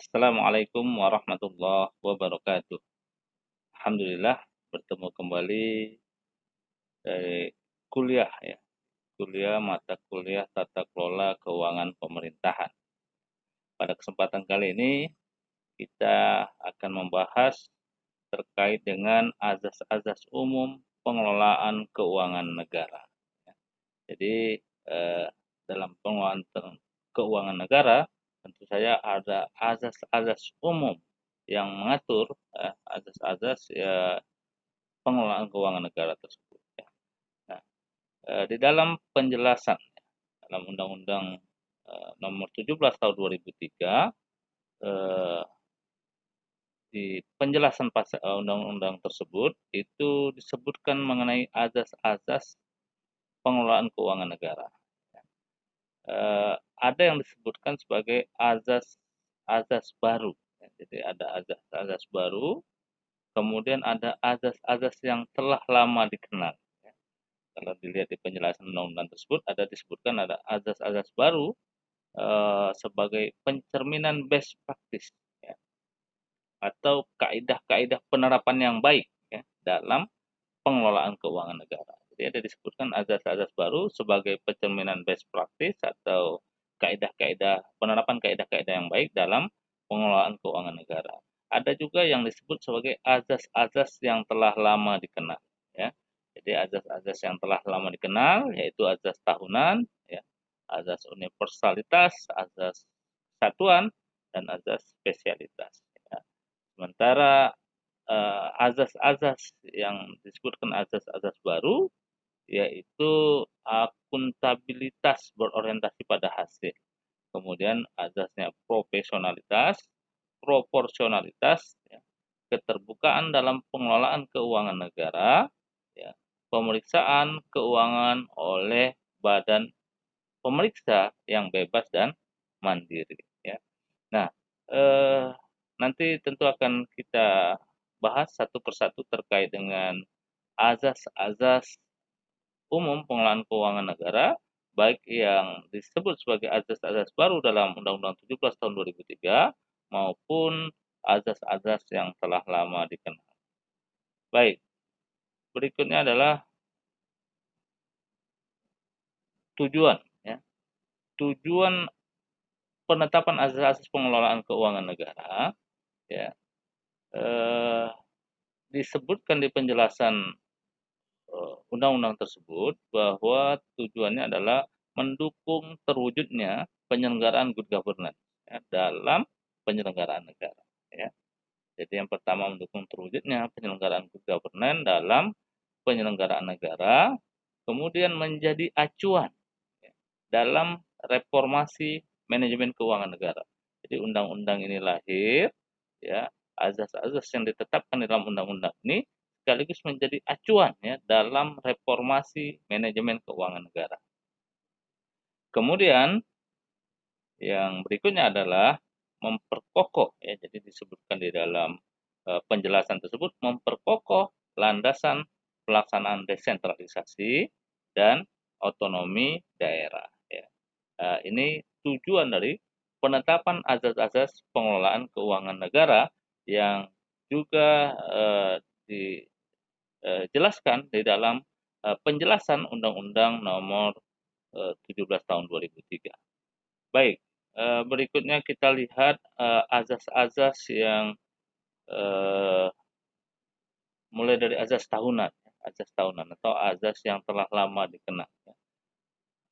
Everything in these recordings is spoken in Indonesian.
Assalamualaikum warahmatullahi wabarakatuh. Alhamdulillah bertemu kembali dari kuliah ya, kuliah mata kuliah tata kelola keuangan pemerintahan. Pada kesempatan kali ini kita akan membahas terkait dengan azas-azas umum pengelolaan keuangan negara. Jadi dalam pengelolaan keuangan negara tentu saja ada azas-azas umum yang mengatur azas-azas pengelolaan keuangan negara tersebut. Ya. Nah, di dalam penjelasan dalam Undang-Undang Nomor 17 Tahun 2003 di penjelasan undang-undang tersebut itu disebutkan mengenai azas-azas pengelolaan keuangan negara. Ada yang disebutkan sebagai azas-azas baru. Jadi ada azas-azas baru, kemudian ada azas-azas yang telah lama dikenal. Kalau dilihat di penjelasan undang-undang tersebut disebutkan ada azas-azas baru sebagai pencerminan best practice ya, atau kaidah-kaidah penerapan yang baik ya, dalam pengelolaan keuangan negara. Jadi ada disebutkan azas-azas baru sebagai pencerminan best practice atau penerapan kaidah-kaidah yang baik dalam pengelolaan keuangan negara. Ada juga yang disebut sebagai azas-azas yang telah lama dikenal ya. Jadi azas-azas yang telah lama dikenal yaitu azas tahunan ya, azas universalitas, azas satuan dan azas spesialitas ya. Sementara azas-azas yang disebutkan azas-azas baru yaitu akuntabilitas berorientasi pada hasil. Kemudian azasnya profesionalitas, proporsionalitas, ya, keterbukaan dalam pengelolaan keuangan negara, ya, pemeriksaan keuangan oleh badan pemeriksa yang bebas dan mandiri. Ya. Nah, nanti tentu akan kita bahas satu persatu terkait dengan azas-azas umum pengelolaan keuangan negara, baik yang disebut sebagai azas-azas baru dalam Undang-Undang 17 Tahun 2003 maupun azas-azas yang telah lama dikenal. Baik, berikutnya adalah tujuan. Ya. Tujuan penetapan azas-azas pengelolaan keuangan negara ya, disebutkan di penjelasan undang-undang tersebut bahwa tujuannya adalah mendukung terwujudnya penyelenggaraan good governance ya, dalam penyelenggaraan negara. Ya. Jadi yang pertama mendukung terwujudnya penyelenggaraan good governance dalam penyelenggaraan negara, kemudian menjadi acuan ya, dalam reformasi manajemen keuangan negara. Jadi undang-undang ini lahir, ya azas-azas yang ditetapkan dalam undang-undang ini sekaligus menjadi acuan ya dalam reformasi manajemen keuangan negara. Kemudian yang berikutnya adalah memperkokoh ya, jadi disebutkan di dalam penjelasan tersebut memperkokoh landasan pelaksanaan desentralisasi dan otonomi daerah ya. Ini tujuan dari penetapan azas-azas pengelolaan keuangan negara yang juga dijelaskan di dalam penjelasan Undang-Undang Nomor 17 Tahun 2003. Baik, berikutnya kita lihat azas-azas yang mulai dari azas tahunan atau azas yang telah lama dikenal.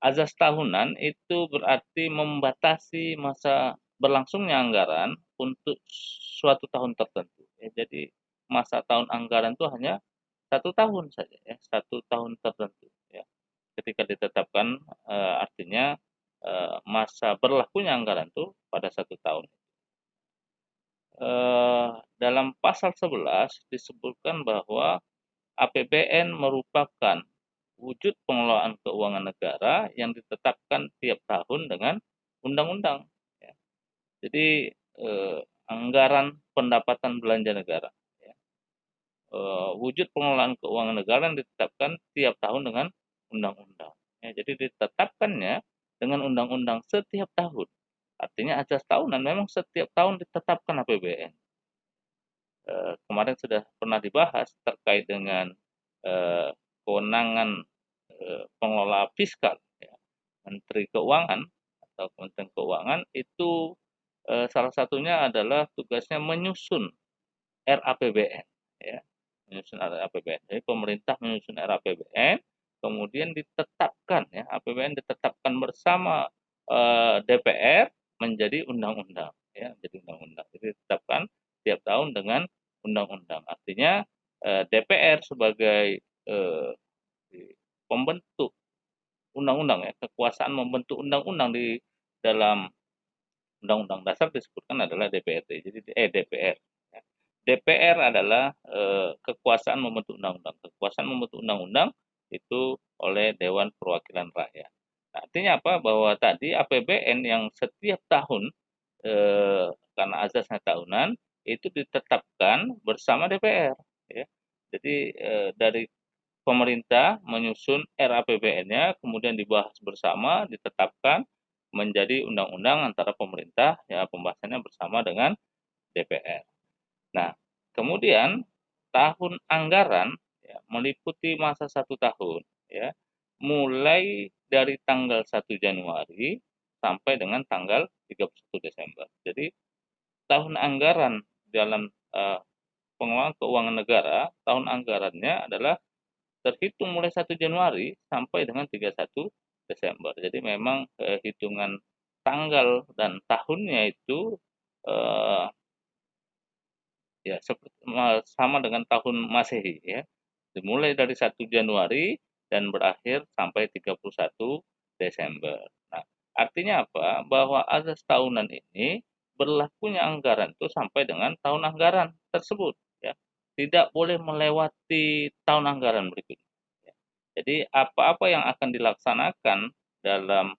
Azas tahunan itu berarti membatasi masa berlangsungnya anggaran untuk suatu tahun tertentu. Ya, jadi masa tahun anggaran itu hanya 1 tahun saja, ya, 1 tahun tertentu. Ya. Ketika ditetapkan artinya masa berlakunya anggaran itu pada 1 tahun. Dalam pasal 11 disebutkan bahwa APBN merupakan wujud pengelolaan keuangan negara yang ditetapkan tiap tahun dengan undang-undang. Ya. Jadi anggaran pendapatan belanja negara, ya. Wujud pengelolaan keuangan negara yang ditetapkan tiap tahun dengan undang-undang. Ya, jadi ditetapkannya dengan undang-undang setiap tahun. Artinya azas tahunan memang setiap tahun ditetapkan APBN. Kemarin sudah pernah dibahas terkait dengan kewenangan pengelola fiskal, ya. Menteri Keuangan atau Kementerian Keuangan itu salah satunya adalah tugasnya menyusun RAPBN, ya, menyusun RAPBN. Jadi pemerintah menyusun RAPBN, kemudian ditetapkan, ya, APBN ditetapkan bersama DPR menjadi undang-undang, ya, menjadi undang-undang. Jadi ditetapkan tiap tahun dengan undang-undang. Artinya DPR sebagai pembentuk undang-undang, ya, kekuasaan membentuk undang-undang di dalam Undang-Undang Dasar disebutkan adalah DPRD. Jadi DPR. Ya. DPR adalah kekuasaan membentuk undang-undang. Kekuasaan membentuk undang-undang itu oleh Dewan Perwakilan Rakyat. Nah, artinya apa? Bahwa tadi APBN yang setiap tahun karena azasnya tahunan itu ditetapkan bersama DPR. Ya. Jadi dari pemerintah menyusun RAPBN-nya, kemudian dibahas bersama, ditetapkan menjadi undang-undang antara pemerintah, ya, pembahasannya bersama dengan DPR. Nah, kemudian tahun anggaran, ya, meliputi masa 1 tahun, ya, mulai dari tanggal 1 Januari sampai dengan tanggal 31 Desember. Jadi tahun anggaran dalam pengelolaan keuangan negara, tahun anggarannya adalah terhitung mulai 1 Januari sampai dengan 31 Desember. Jadi memang hitungan tanggal dan tahunnya itu eh, ya sama dengan tahun Masehi, ya. Dimulai dari 1 Januari dan berakhir sampai 31 Desember. Nah, artinya apa? Bahwa azas tahunan ini berlakunya anggaran itu sampai dengan tahun anggaran tersebut, ya. Tidak boleh melewati tahun anggaran berikutnya. Ya. Jadi apa-apa yang akan dilaksanakan dalam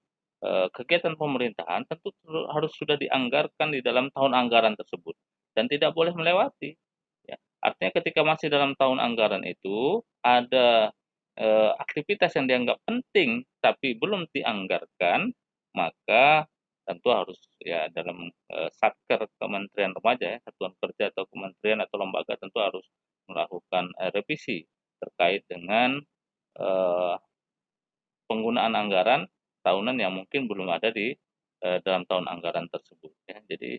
kegiatan pemerintahan tentu harus sudah dianggarkan di dalam tahun anggaran tersebut dan tidak boleh melewati. Ya. Artinya ketika masih dalam tahun anggaran itu ada aktivitas yang dianggap penting tapi belum dianggarkan, maka tentu harus, ya, dalam Satker Kementerian Remaja, ya, Satuan Kerja atau kementerian atau lembaga tentu harus melakukan revisi terkait dengan eh, penggunaan anggaran tahunan yang mungkin belum ada di dalam tahun anggaran tersebut, ya. Jadi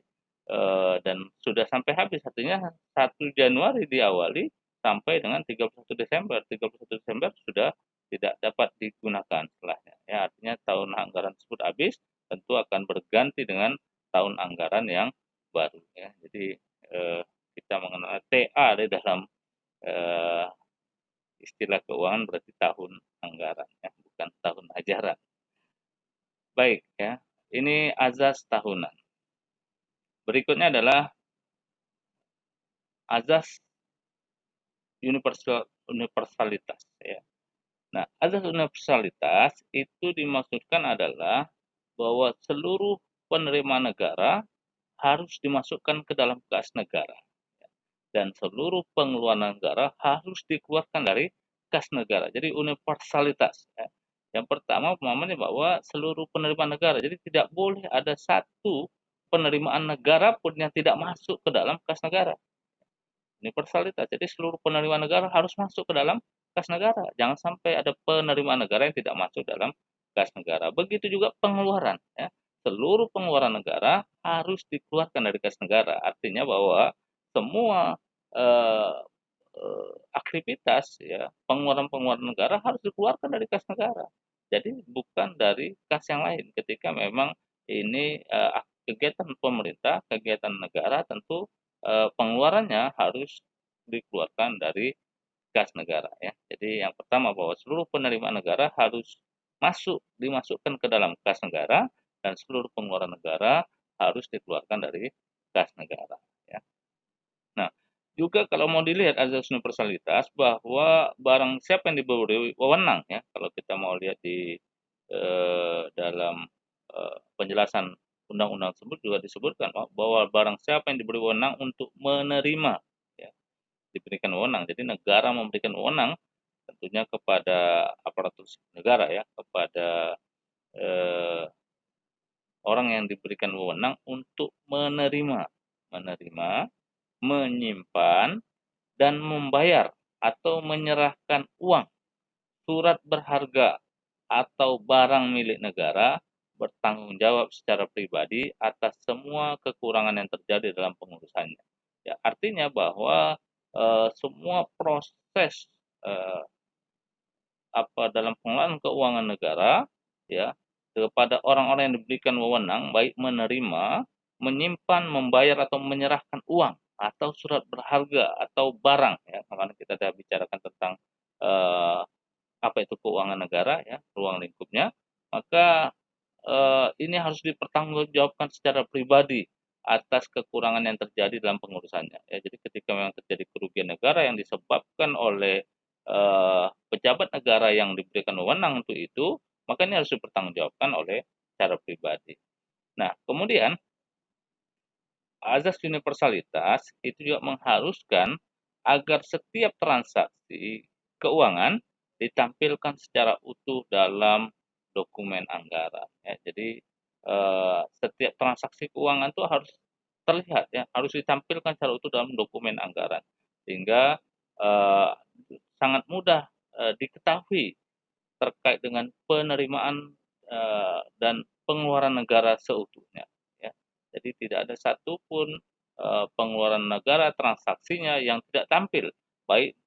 dan sudah sampai habis, artinya 1 Januari diawali sampai dengan 31 Desember. 31 Desember sudah tidak dapat digunakan setelahnya, ya. Artinya tahun anggaran tersebut habis, tentu akan berganti dengan tahun anggaran yang baru, ya. Jadi kita mengenal TA di dalam eh, istilah keuangan berarti tahun anggaran, ya, bukan tahun ajaran. Baik, ya. Ini azas tahunan. Berikutnya adalah azas universalitas, ya. Nah, azas universalitas itu dimaksudkan adalah bahwa seluruh penerimaan negara harus dimasukkan ke dalam kas negara, ya. Dan seluruh pengeluaran negara harus dikeluarkan dari kas negara. Jadi universalitas, ya. Yang pertama pemahamannya bahwa seluruh penerimaan negara, jadi tidak boleh ada satu penerimaan negara pun yang tidak masuk ke dalam kas negara. Universalitas, jadi seluruh penerimaan negara harus masuk ke dalam kas negara. Jangan sampai ada penerimaan negara yang tidak masuk dalam kas negara. Begitu juga pengeluaran, ya. Seluruh pengeluaran negara harus dikeluarkan dari kas negara. Artinya bahwa semua eh, aktivitas, ya, pengeluaran-pengeluaran negara harus dikeluarkan dari kas negara. Jadi bukan dari kas yang lain. Ketika memang ini kegiatan pemerintah, kegiatan negara, tentu pengeluarannya harus dikeluarkan dari kas negara, ya. Jadi yang pertama bahwa seluruh penerimaan negara harus dimasukkan ke dalam kas negara dan seluruh pengeluaran negara harus dikeluarkan dari kas negara, ya. Nah, juga kalau mau dilihat azas universalitas bahwa barang siapa yang diberi wewenang, ya, kalau kita mau lihat di dalam penjelasan undang-undang tersebut juga disebutkan bahwa barang siapa yang diberi wewenang untuk menerima, ya, diberikan wewenang. Jadi negara memberikan wewenang tentunya kepada aparatur negara, ya, kepada eh, orang yang diberikan wewenang untuk menerima, menyimpan, dan membayar atau menyerahkan uang, surat berharga, atau barang milik negara, bertanggung jawab secara pribadi atas semua kekurangan yang terjadi dalam pengurusannya. Ya, artinya bahwa semua proses dalam pengelolaan keuangan negara, ya, kepada orang-orang yang diberikan wewenang baik menerima, menyimpan, membayar, atau menyerahkan uang atau surat berharga atau barang, ya, karena kita sudah bicarakan tentang eh, apa itu keuangan negara, ya, ruang lingkupnya, maka ini harus dipertanggungjawabkan secara pribadi atas kekurangan yang terjadi dalam pengurusannya. Ya, jadi ketika memang terjadi kerugian negara yang disebabkan oleh pejabat negara yang diberikan wewenang untuk itu, maka ini harus dipertanggungjawabkan oleh secara pribadi. Nah, kemudian azas universalitas itu juga mengharuskan agar setiap transaksi keuangan ditampilkan secara utuh dalam dokumen anggaran. Ya. Jadi setiap transaksi keuangan itu harus terlihat, ya, harus ditampilkan secara utuh dalam dokumen anggaran, sehingga eh, sangat mudah diketahui terkait dengan penerimaan dan pengeluaran negara seutuhnya. Ya. Jadi tidak ada satupun pengeluaran negara transaksinya yang tidak tampil, baik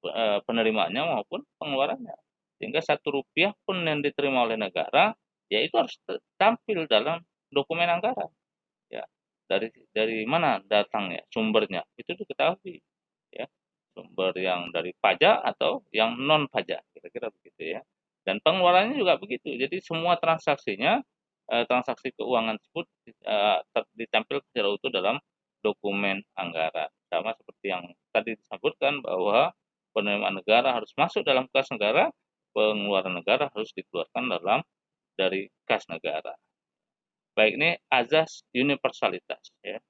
penerimaannya maupun pengeluarannya. Sehingga Rp1 pun yang diterima oleh negara, ya itu harus tampil dalam dokumen anggaran. Ya, dari mana datangnya, sumbernya itu diketahui. Ya, sumber yang dari pajak atau yang non pajak, kira-kira begitu, ya. Dan pengeluarannya juga begitu. Jadi semua transaksinya, transaksi keuangan tersebut ditampilkan secara utuh dalam dokumen anggaran. Sama seperti yang tadi disebutkan bahwa penerimaan negara harus masuk dalam kas negara, pengeluaran negara harus dikeluarkan dari kas negara. Baik, ini azas universalitas, ya.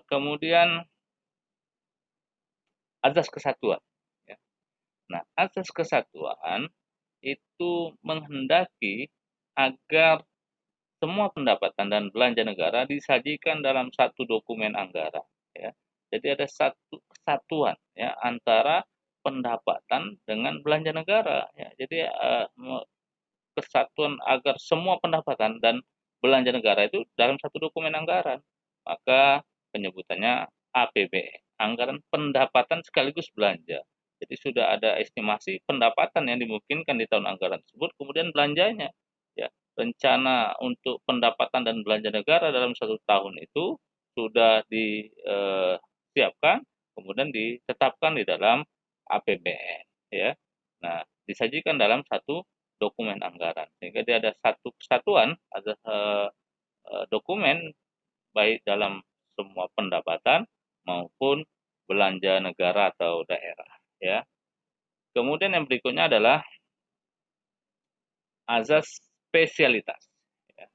Kemudian azas kesatuan, ya. Nah, azas kesatuan itu menghendaki agar semua pendapatan dan belanja negara disajikan dalam satu dokumen anggaran, ya. Jadi ada satu kesatuan, ya, antara pendapatan dengan belanja negara, ya. Jadi kesatuan agar semua pendapatan dan belanja negara itu dalam satu dokumen anggaran. Maka penyebutannya APBN, anggaran pendapatan sekaligus belanja. Jadi sudah ada estimasi pendapatan yang dimungkinkan di tahun anggaran tersebut, kemudian belanjanya. Ya, rencana untuk pendapatan dan belanja negara dalam satu tahun itu sudah disiapkan, kemudian ditetapkan di dalam APBN. Ya, nah, disajikan dalam satu dokumen anggaran, sehingga dia ada satu kesatuan, ada dokumen baik dalam semua pendapatan maupun belanja negara atau daerah, ya. Kemudian yang berikutnya adalah azas spesialitas, ya.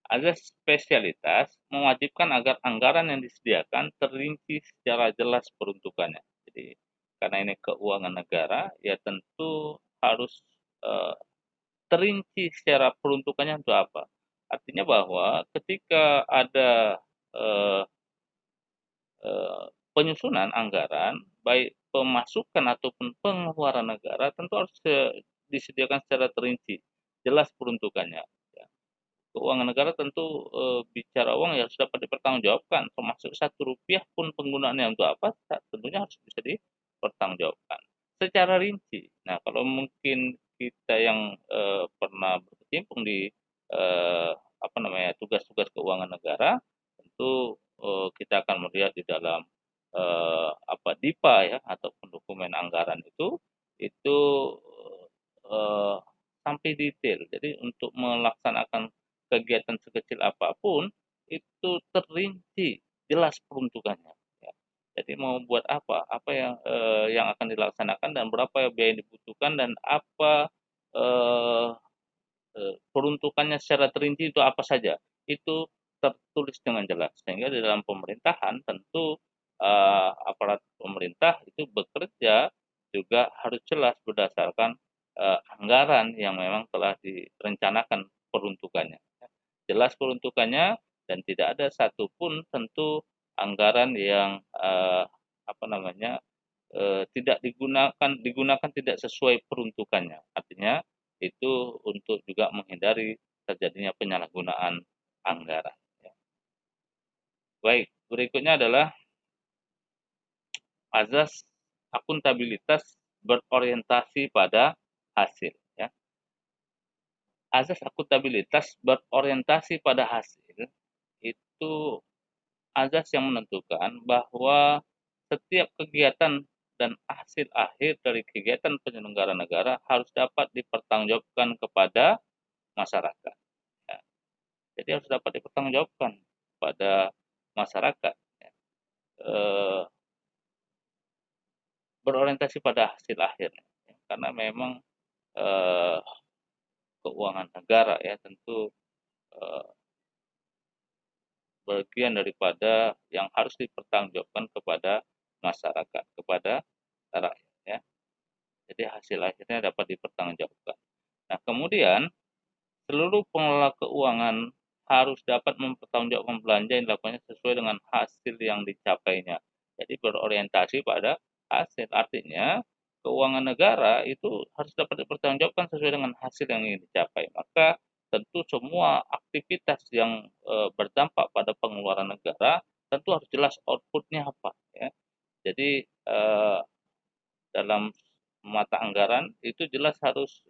Azas spesialitas mewajibkan agar anggaran yang disediakan terinci secara jelas peruntukannya. Jadi karena ini keuangan negara, ya tentu harus terinci secara peruntukannya untuk apa. Artinya bahwa ketika ada eh, penyusunan anggaran, baik pemasukan ataupun pengeluaran negara, tentu harus disediakan secara terinci, jelas peruntukannya. Ya. Keuangan negara tentu bicara uang ya harus dapat dipertanggungjawabkan, termasuk Rp1 pun penggunaannya untuk apa, tentunya harus bisa dipertanggungjawabkan secara rinci. Nah, kalau mungkin kita yang pernah berkecimpung di tugas-tugas keuangan negara, tentu kita akan melihat di dalam DIPA, ya, ataupun dokumen anggaran itu eh, sampai detail. Jadi untuk melaksanakan kegiatan sekecil apapun itu terinci jelas peruntukannya. Ya. Jadi mau buat apa yang akan dilaksanakan dan berapa biaya yang dibutuhkan dan apa eh, peruntukannya secara terinci itu apa saja, itu tertulis dengan jelas, sehingga di dalam pemerintahan tentu aparat pemerintah itu bekerja juga harus jelas berdasarkan anggaran yang memang telah direncanakan peruntukannya. jelas peruntukannya dan tidak ada satupun tentu anggaran yang tidak digunakan tidak sesuai peruntukannya. Artinya itu untuk juga menghindari terjadinya penyalahgunaan anggaran. Ya. Baik, berikutnya adalah azas akuntabilitas berorientasi pada hasil. Ya. Azas akuntabilitas berorientasi pada hasil itu azas yang menentukan bahwa setiap kegiatan dan hasil akhir dari kegiatan penyelenggara negara harus dapat dipertanggungjawabkan kepada masyarakat. Ya. Jadi harus dapat dipertanggungjawabkan kepada masyarakat. Ya. Berorientasi pada hasil akhir. Ya. Karena memang keuangan negara ya tentu bagian daripada yang harus dipertanggungjawabkan kepada masyarakat, kepada rakyat ya. Jadi hasil akhirnya dapat dipertanggungjawabkan. Nah, kemudian seluruh pengelola keuangan harus dapat mempertanggungjawabkan belanja yang dilakukannya sesuai dengan hasil yang dicapainya. Jadi berorientasi pada hasil. Artinya keuangan negara itu harus dapat dipertanggungjawabkan sesuai dengan hasil yang ingin dicapai. Maka tentu semua aktivitas yang berdampak pada pengeluaran negara tentu harus jelas outputnya apa. Ya. Jadi dalam mata anggaran itu jelas harus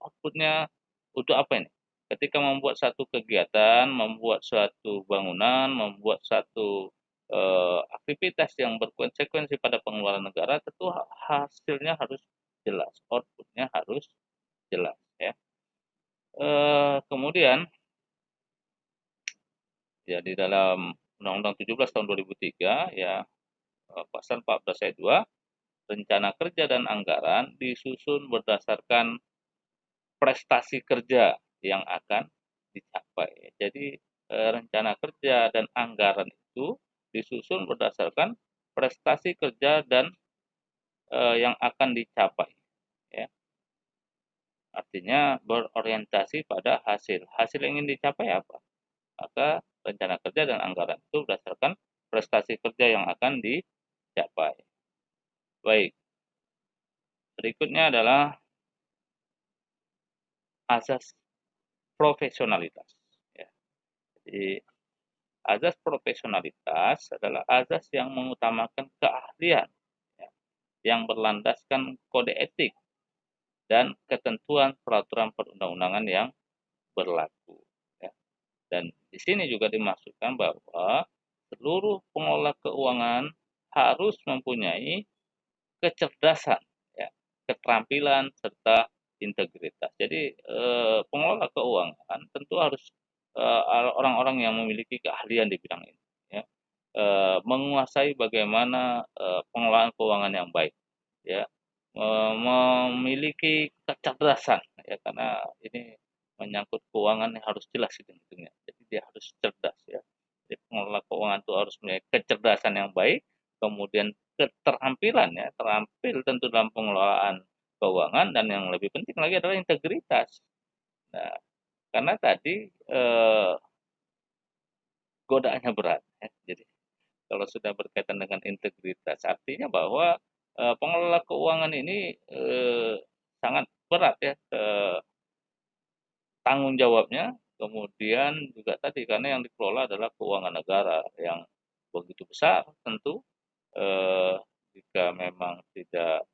outputnya untuk apa ini? Ketika membuat satu kegiatan, membuat suatu bangunan, membuat satu aktivitas yang berkonsekuensi pada pengeluaran negara, tentu hasilnya harus jelas, outputnya harus jelas. Ya. Kemudian ya di dalam Undang-Undang 17 tahun 2003 ya pasal 14 ayat 2 rencana kerja dan anggaran disusun berdasarkan prestasi kerja yang akan dicapai. Jadi rencana kerja dan anggaran itu disusun berdasarkan prestasi kerja dan yang akan dicapai. Ya. Artinya berorientasi pada hasil. Hasil yang ingin dicapai apa? Maka rencana kerja dan anggaran itu berdasarkan prestasi kerja yang akan dicapai. Baik. Berikutnya adalah azas profesionalitas. Ya. Jadi azas profesionalitas adalah azas yang mengutamakan keahlian ya, yang berlandaskan kode etik dan ketentuan peraturan perundang-undangan yang berlaku. Ya. Dan di sini juga dimaksudkan bahwa seluruh pengelola keuangan harus mempunyai kecerdasan, ya, keterampilan serta integritas. Jadi pengelola keuangan tentu harus orang-orang yang memiliki keahlian di bidang ini, ya, menguasai bagaimana pengelolaan keuangan yang baik, ya, memiliki kecerdasan, ya, karena ini menyangkut keuangan yang harus jelas hitung-hitungnya. Jadi dia harus cerdas, ya. Jadi pengelola keuangan itu harus memiliki kecerdasan yang baik, kemudian keterampilan ya, terampil tentu dalam pengelolaan keuangan dan yang lebih penting lagi adalah integritas. Nah, karena tadi godaannya berat ya. Jadi kalau sudah berkaitan dengan integritas artinya bahwa pengelola keuangan ini sangat berat ya tanggung jawabnya, kemudian juga tadi karena yang dikelola adalah keuangan negara yang begitu besar tentu eh, jika memang tidak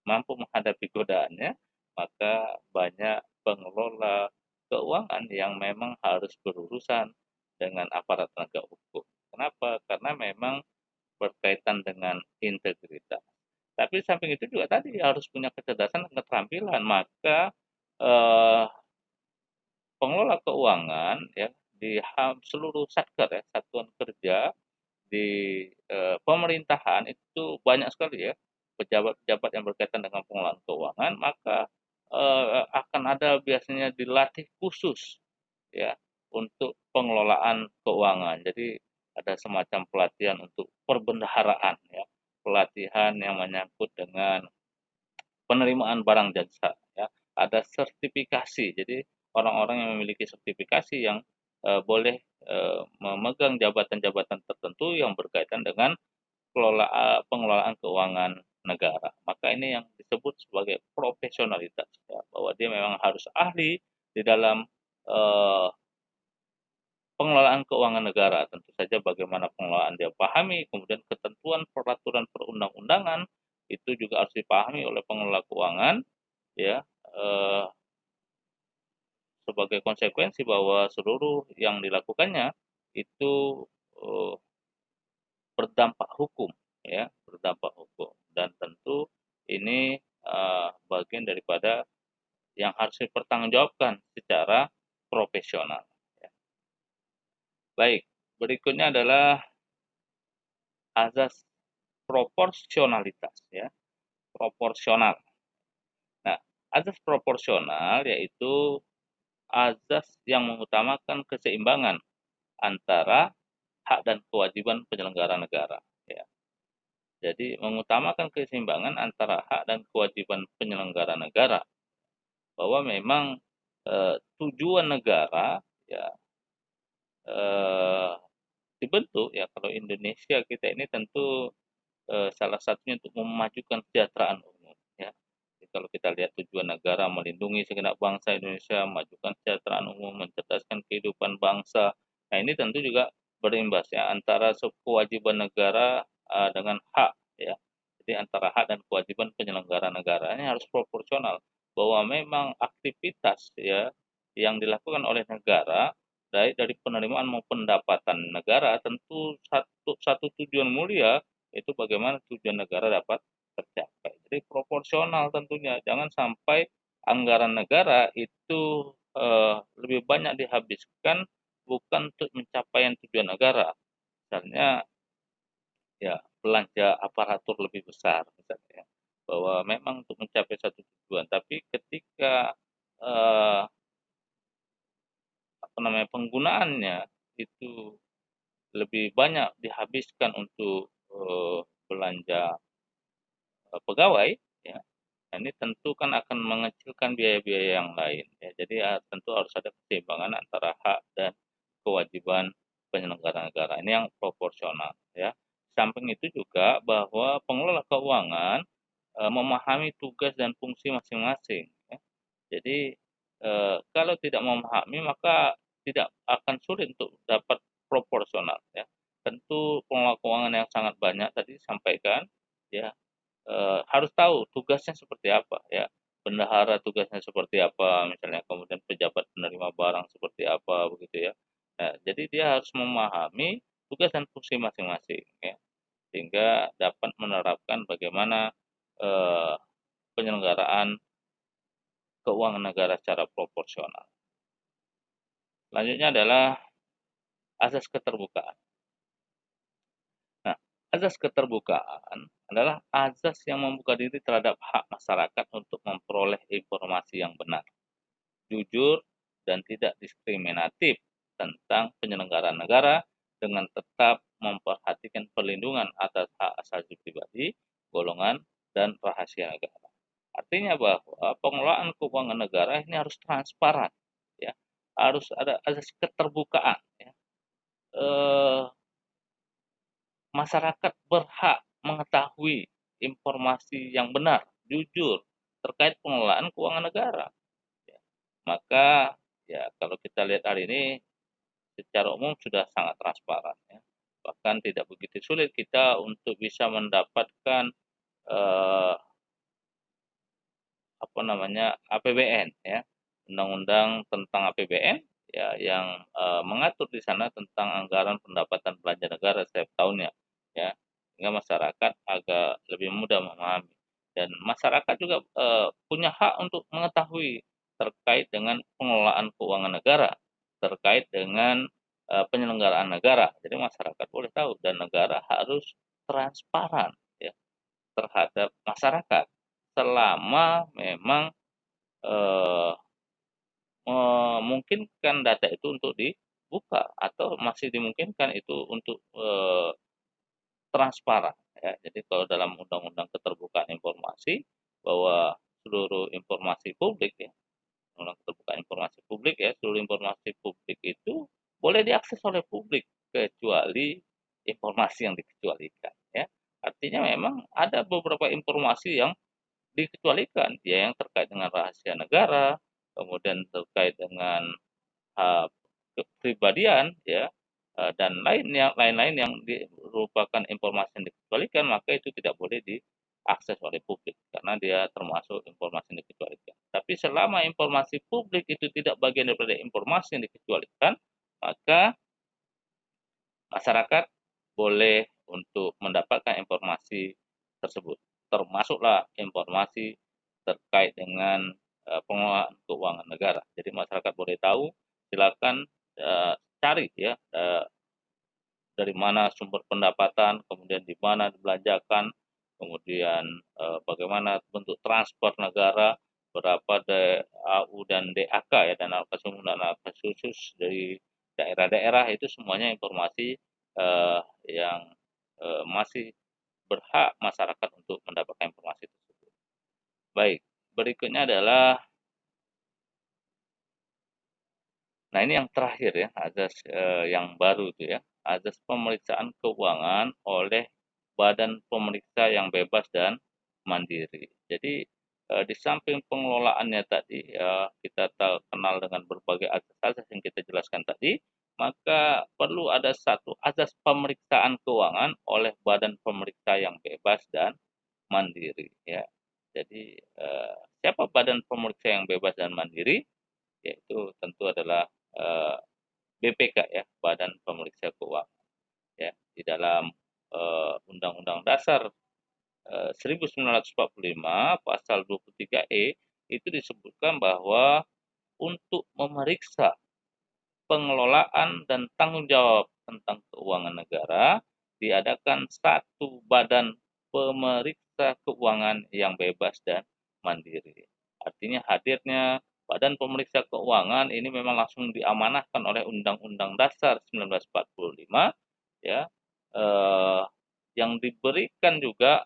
mampu menghadapi godaannya, maka banyak pengelola keuangan yang memang harus berurusan dengan aparat penegak hukum. Kenapa? Karena memang berkaitan dengan integritas. Tapi samping itu juga tadi harus punya kecerdasan dan keterampilan. Maka eh, pengelola keuangan ya di seluruh sektor ya, satuan kerja di pemerintahan itu banyak sekali ya pejabat-pejabat yang berkaitan dengan pengelolaan keuangan, maka akan ada biasanya dilatih khusus ya untuk pengelolaan keuangan. Jadi ada semacam pelatihan untuk perbendaharaan ya, pelatihan yang menyangkut dengan penerimaan barang jasa ya, ada sertifikasi. Jadi orang-orang yang memiliki sertifikasi yang boleh memegang jabatan-jabatan tertentu yang berkaitan dengan pengelolaan keuangan negara. Maka ini yang disebut sebagai profesionalitas, ya, bahwa dia memang harus ahli di dalam eh, pengelolaan keuangan negara. Tentu saja bagaimana pengelolaan dia pahami, kemudian ketentuan peraturan perundang-undangan itu juga harus dipahami oleh pengelola keuangan, ya, eh, sebagai konsekuensi bahwa seluruh yang dilakukannya itu eh, berdampak hukum, ya, berdampak hukum, dan tentu ini bagian daripada yang harus dipertanggungjawabkan secara profesional, ya. Baik, berikutnya adalah azas proporsionalitas, ya, proporsional. Nah, azas proporsional yaitu azas yang mengutamakan keseimbangan antara hak dan kewajiban penyelenggara negara, ya. Jadi mengutamakan keseimbangan antara hak dan kewajiban penyelenggara negara, bahwa memang tujuan negara, ya, eh, dibentuk, ya, kalau Indonesia kita ini tentu salah satunya untuk memajukan kesejahteraan umum, ya. Jadi kalau kita lihat tujuan negara melindungi segenap bangsa Indonesia, memajukan kesejahteraan umum, mencerdaskan kehidupan bangsa. Nah, ini tentu juga berimbas, ya, antara kewajiban negara dengan hak, ya. Jadi antara hak dan kewajiban penyelenggara negara ini harus proporsional, bahwa memang aktivitas, ya, yang dilakukan oleh negara baik dari penerimaan maupun pendapatan negara tentu satu tujuan mulia, itu bagaimana tujuan negara dapat tercapai. Jadi proporsional tentunya, jangan sampai anggaran negara itu lebih banyak dihabiskan bukan untuk pencapaian tujuan negara. Misalnya, ya, belanja aparatur lebih besar misalnya, ya, bahwa memang untuk mencapai satu tujuan, tapi ketika eh, apa namanya penggunaannya itu lebih banyak dihabiskan untuk belanja pegawai, ya. Nah, ini tentu kan akan mengecilkan biaya-biaya yang lain, ya. Jadi ya, tentu harus ada keseimbangan antara hak dan kewajiban penyelenggara negara. Ini yang proporsional, ya. Samping itu juga bahwa pengelola keuangan memahami tugas dan fungsi masing-masing, ya. Jadi kalau tidak memahami maka tidak akan sulit untuk dapat proporsional, ya. Tentu pengelola keuangan yang sangat banyak tadi disampaikan, ya, harus tahu tugasnya seperti apa, ya. Bendahara tugasnya seperti apa misalnya, kemudian pejabat penerima barang seperti apa, begitu, ya. Nah, jadi dia harus memahami tugas dan fungsi masing-masing, ya, sehingga dapat menerapkan bagaimana eh, penyelenggaraan keuangan negara secara proporsional. Selanjutnya adalah azas keterbukaan. Nah, azas keterbukaan adalah azas yang membuka diri terhadap hak masyarakat untuk memperoleh informasi yang benar, jujur, dan tidak diskriminatif tentang penyelenggaraan negara, dengan tetap memperhatikan perlindungan atas hak asasi pribadi, golongan, dan rahasia negara. Artinya bahwa pengelolaan keuangan negara ini harus transparan, ya, harus ada azas keterbukaan, ya. Eh, Masyarakat berhak mengetahui informasi yang benar, jujur terkait pengelolaan keuangan negara, ya. Maka, ya, kalau kita lihat hari ini secara umum sudah sangat transparan, ya. Bahkan tidak begitu sulit kita untuk bisa mendapatkan eh, apa namanya APBN, ya, undang-undang tentang APBN, ya, yang mengatur di sana tentang anggaran pendapatan belanja negara setiap tahunnya, ya, sehingga masyarakat agak lebih mudah memahami, dan masyarakat juga punya hak untuk mengetahui terkait dengan pengelolaan keuangan negara, terkait dengan penyelenggaraan negara. Jadi masyarakat boleh tahu, dan negara harus transparan, ya, terhadap masyarakat selama memang eh, memungkinkan data itu untuk dibuka, atau masih dimungkinkan itu untuk transparan, ya. Jadi kalau dalam undang-undang keterbukaan informasi bahwa seluruh informasi publik, ya, Undang-Undang Keterbukaan Informasi Publik ya, seluruh informasi publik itu boleh diakses oleh publik kecuali informasi yang dikecualikan ya. Artinya memang ada beberapa informasi yang dikecualikan ya, yang terkait dengan rahasia negara, kemudian terkait dengan uh, kepribadian ya, dan lain-lain yang merupakan informasi yang dikecualikan, maka itu tidak boleh diakses oleh publik karena dia termasuk informasi yang dikecualikan. Tapi selama informasi publik itu tidak bagian daripada informasi yang dikecualikan, maka masyarakat boleh untuk mendapatkan informasi tersebut. Termasuklah informasi terkait dengan pengelolaan keuangan negara. Jadi masyarakat boleh tahu, silakan cari ya, dari mana sumber pendapatan, kemudian di mana dibelanjakan, kemudian bagaimana bentuk transport negara, berapa DAU dan DAK ya, dana alokasi umum dan alokasi khusus dari daerah-daerah, itu semuanya informasi yang masih berhak masyarakat untuk mendapatkan informasi tersebut. Baik, berikutnya adalah, nah ini yang terakhir ya, azas yang baru itu ya, azas pemeriksaan keuangan oleh badan pemeriksa yang bebas dan mandiri. Jadi di samping pengelolaannya tadi ya, kita kenal dengan berbagai azas-azas yang kita jelaskan tadi, maka perlu ada satu azas pemeriksaan keuangan oleh badan pemeriksa yang bebas dan mandiri ya. Jadi siapa badan pemeriksa yang bebas dan mandiri? Yaitu tentu adalah BPK ya, Badan Pemeriksa Keuangan ya. Di dalam Undang-Undang Dasar 1945 pasal 23E itu disebutkan bahwa untuk memeriksa pengelolaan dan tanggung jawab tentang keuangan negara diadakan satu badan pemeriksa keuangan yang bebas dan mandiri. Artinya hadirnya Badan Pemeriksa Keuangan ini memang langsung diamanahkan oleh Undang-Undang Dasar 1945 ya, yang diberikan juga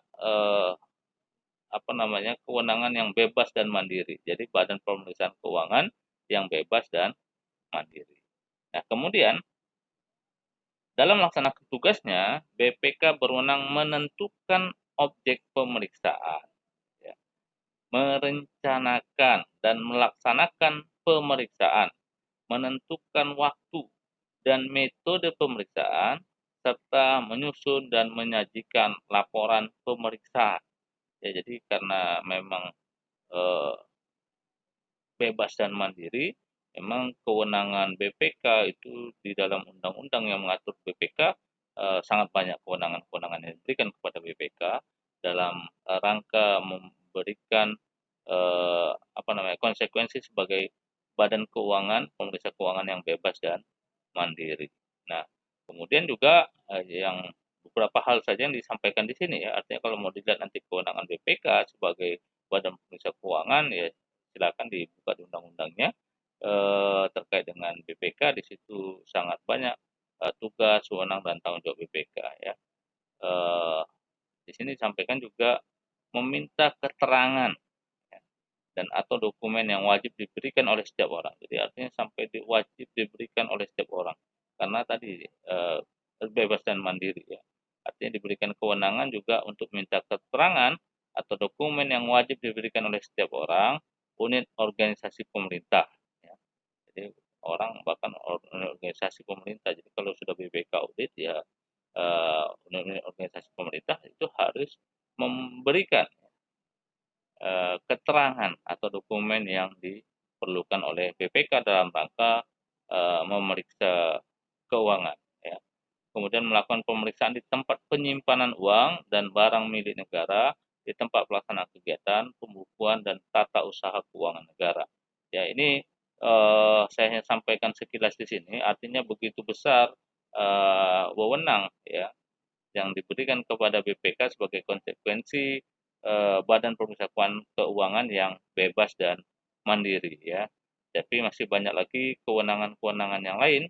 kewenangan yang bebas dan mandiri. Jadi Badan Pemeriksaan Keuangan yang bebas dan mandiri. Nah, kemudian dalam melaksanakan tugasnya, BPK berwenang menentukan objek pemeriksaan, ya, merencanakan dan melaksanakan pemeriksaan, menentukan waktu dan metode pemeriksaan, serta menyusun dan menyajikan laporan pemeriksaan. Ya, jadi karena memang eh, bebas dan mandiri, memang kewenangan BPK itu di dalam undang-undang yang mengatur BPK sangat banyak kewenangan-kewenangan yang diberikan kepada BPK dalam rangka memberikan konsekuensi sebagai badan keuangan, pemeriksa keuangan yang bebas dan mandiri. Nah, kemudian juga yang beberapa hal saja yang disampaikan di sini ya, artinya kalau mau dilihat nanti kewenangan BPK sebagai badan pemeriksa keuangan ya silakan dibuka di undang-undangnya terkait dengan BPK. Di situ sangat banyak tugas, wewenang dan tanggung jawab BPK ya. Di sini disampaikan juga meminta keterangan ya, dan atau dokumen yang wajib diberikan oleh setiap orang. Jadi artinya sampai wajib diberikan oleh setiap orang. Karena tadi bebas dan mandiri ya. Artinya diberikan kewenangan juga untuk minta keterangan atau dokumen yang wajib diberikan oleh setiap orang, unit organisasi pemerintah ya. Jadi orang bahkan organisasi pemerintah. Jadi kalau sudah BPK audit ya unit organisasi pemerintah itu harus memberikan keterangan atau dokumen yang diperlukan oleh BPK dalam rangka memeriksa keuangan ya. Kemudian melakukan pemeriksaan di tempat penyimpanan uang dan barang milik negara, di tempat pelaksanaan kegiatan, pembukuan dan tata usaha keuangan negara. Ya, ini saya hanya sampaikan sekilas di sini, artinya begitu besar wewenang ya yang diberikan kepada BPK sebagai konsekuensi Badan Pemeriksa Keuangan yang bebas dan mandiri ya. Tapi masih banyak lagi kewenangan-kewenangan yang lain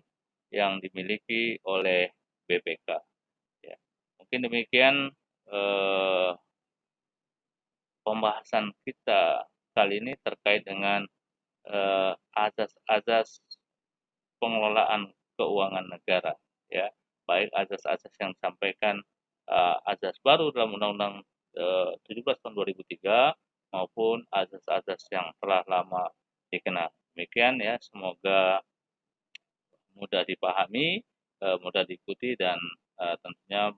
yang dimiliki oleh BPK. Ya. Mungkin demikian pembahasan kita kali ini terkait dengan azas-azas pengelolaan keuangan negara, ya, baik azas-azas yang disampaikan azas baru dalam Undang-Undang 17 tahun 2003 maupun azas-azas yang telah lama dikenal. Demikian ya, semoga mudah dipahami, mudah diikuti dan tentunya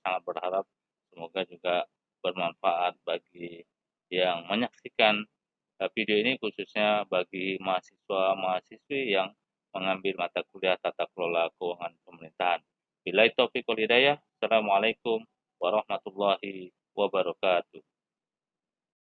sangat berharap semoga juga bermanfaat bagi yang menyaksikan video ini, khususnya bagi mahasiswa-mahasiswi yang mengambil mata kuliah tata kelola keuangan pemerintahan. Billahi taufiq wal hidayah. Assalamualaikum warahmatullahi wabarakatuh.